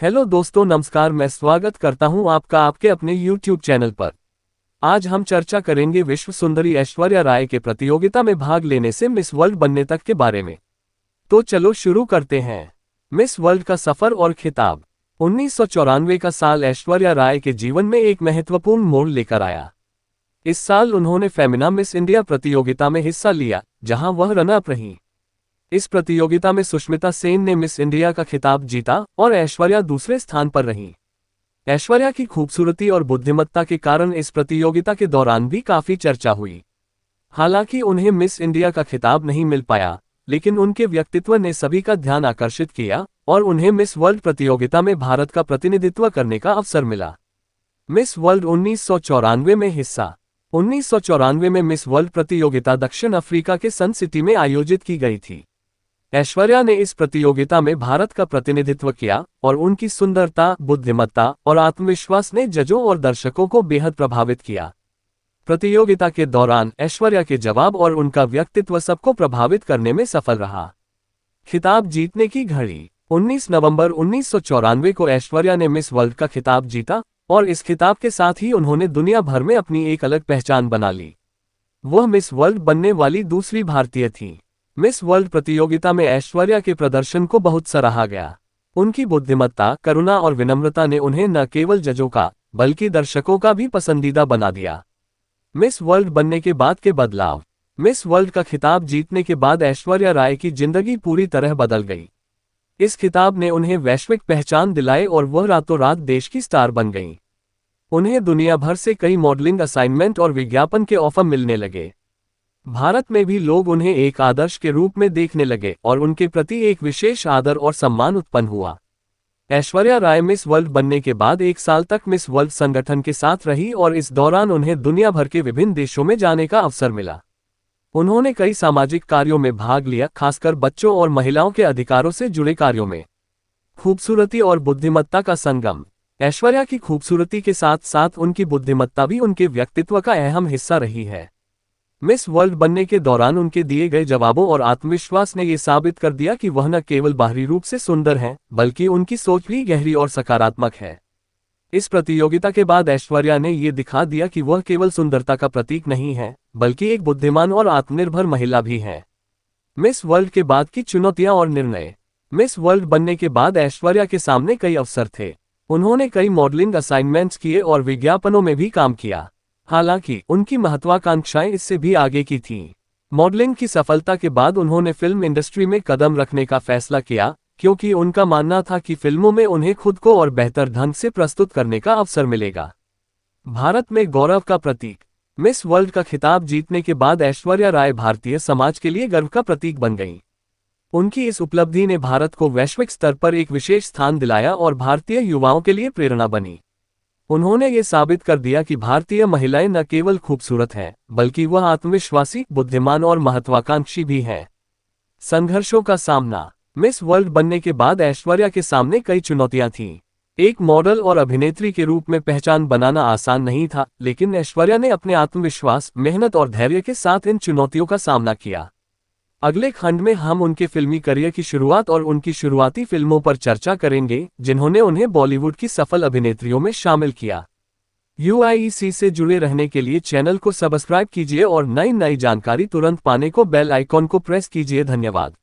Hello दोस्तों, नमस्कार। मैं स्वागत करता हूं आपका आपके अपने YouTube चैनल पर। आज हम चर्चा करेंगे विश्व सुंदरी ऐश्वर्या राय के प्रतियोगिता में भाग लेने से मिस वर्ल्ड बनने तक के बारे में। तो चलो शुरू करते हैं। मिस वर्ल्ड का सफर और खिताब। 1994 का साल ऐश्वर्या राय के जीवन में एक महत्वपूर्ण मोड़ लेकर आया। इस साल उन्होंने फेमिना मिस इंडिया प्रतियोगिता में हिस्सा लिया, जहां वह रनअप रहीं। इस प्रतियोगिता में सुष्मिता सेन ने मिस इंडिया का खिताब जीता और ऐश्वर्या दूसरे स्थान पर रहीं। ऐश्वर्या की खूबसूरती और बुद्धिमत्ता के कारण इस प्रतियोगिता के दौरान भी काफी चर्चा हुई। हालांकि उन्हें मिस इंडिया का खिताब नहीं मिल पाया, लेकिन उनके व्यक्तित्व ने सभी का ध्यान आकर्षित किया और उन्हें मिस वर्ल्ड प्रतियोगिता में भारत का प्रतिनिधित्व करने का अवसर मिला। मिस वर्ल्ड 1994 में हिस्सा। 1994 में मिस वर्ल्ड प्रतियोगिता दक्षिण अफ्रीका के सन सिटी में आयोजित की गई थी। ऐश्वर्या ने इस प्रतियोगिता में भारत का प्रतिनिधित्व किया और उनकी सुंदरता, बुद्धिमत्ता और आत्मविश्वास ने जजों और दर्शकों को बेहद प्रभावित किया। प्रतियोगिता के दौरान ऐश्वर्या के जवाब और उनका व्यक्तित्व सबको प्रभावित करने में सफल रहा। खिताब जीतने की घड़ी। 19 नवंबर 1994 को ऐश्वर्या ने मिस वर्ल्ड का खिताब जीता और इस खिताब के साथ ही उन्होंने दुनिया भर में अपनी एक अलग पहचान बना ली। वह मिस वर्ल्ड बनने वाली दूसरी भारतीय थीं। मिस वर्ल्ड प्रतियोगिता में ऐश्वर्या के प्रदर्शन को बहुत सराहा गया। उनकी बुद्धिमत्ता, करुणा और विनम्रता ने उन्हें न केवल जजों का बल्कि दर्शकों का भी पसंदीदा बना दिया। मिस वर्ल्ड बनने के बाद के बदलाव। मिस वर्ल्ड का खिताब जीतने के बाद ऐश्वर्या राय की जिंदगी पूरी तरह बदल गई। इस खिताब ने उन्हें वैश्विक पहचान दिलाई और वह रातों रात देश की स्टार बन गईं। उन्हें दुनिया भर से कई मॉडलिंग असाइनमेंट और विज्ञापन के ऑफर मिलने लगे। भारत में भी लोग उन्हें एक आदर्श के रूप में देखने लगे और उनके प्रति एक विशेष आदर और सम्मान उत्पन्न हुआ। ऐश्वर्या राय मिस वर्ल्ड बनने के बाद 1 साल तक मिस वर्ल्ड संगठन के साथ रही और इस दौरान उन्हें दुनिया भर के विभिन्न देशों में जाने का अवसर मिला। उन्होंने कई सामाजिक कार्यों में भाग लिया, खासकर बच्चों और महिलाओं के अधिकारों से जुड़े कार्यों में। खूबसूरती और बुद्धिमत्ता का संगम। ऐश्वर्या की खूबसूरती के साथ साथ उनकी बुद्धिमत्ता भी उनके व्यक्तित्व का अहम हिस्सा रही है। मिस वर्ल्ड बनने के दौरान उनके दिए गए जवाबों और आत्मविश्वास ने यह साबित कर दिया कि वह न केवल बाहरी रूप से सुंदर हैं, बल्कि उनकी सोच भी गहरी और सकारात्मक है। इस प्रतियोगिता के बाद ऐश्वर्या ने यह दिखा दिया कि वह केवल सुंदरता का प्रतीक नहीं है, बल्कि एक बुद्धिमान और आत्मनिर्भर महिला भी है। मिस वर्ल्ड के बाद की चुनौतियां और निर्णय। मिस वर्ल्ड बनने के बाद ऐश्वर्या के सामने कई अवसर थे। उन्होंने कई मॉडलिंग असाइनमेंट्स किए और विज्ञापनों में भी काम किया। हालांकि उनकी महत्वाकांक्षाएं इससे भी आगे की थीं। मॉडलिंग की सफलता के बाद उन्होंने फिल्म इंडस्ट्री में कदम रखने का फैसला किया, क्योंकि उनका मानना था कि फिल्मों में उन्हें खुद को और बेहतर ढंग से प्रस्तुत करने का अवसर मिलेगा। भारत में गौरव का प्रतीक। मिस वर्ल्ड का खिताब जीतने के बाद ऐश्वर्या राय भारतीय समाज के लिए गर्व का प्रतीक बन गईं। उनकी इस उपलब्धि ने भारत को वैश्विक स्तर पर एक विशेष स्थान दिलाया और भारतीय युवाओं के लिए प्रेरणा बनी। उन्होंने ये साबित कर दिया कि भारतीय महिलाएं न केवल खूबसूरत हैं, बल्कि वह आत्मविश्वासी, बुद्धिमान और महत्वाकांक्षी भी हैं। संघर्षों का सामना। मिस वर्ल्ड बनने के बाद ऐश्वर्या के सामने कई चुनौतियां थीं। एक मॉडल और अभिनेत्री के रूप में पहचान बनाना आसान नहीं था, लेकिन ऐश्वर्या ने अपने आत्मविश्वास, मेहनत और धैर्य के साथ इन चुनौतियों का सामना किया। अगले खंड में हम उनके फिल्मी करियर की शुरुआत और उनकी शुरुआती फिल्मों पर चर्चा करेंगे, जिन्होंने उन्हें बॉलीवुड की सफल अभिनेत्रियों में शामिल किया। UIEC से जुड़े रहने के लिए चैनल को सब्सक्राइब कीजिए और नई जानकारी तुरंत पाने को बेल आइकॉन को प्रेस कीजिए। धन्यवाद।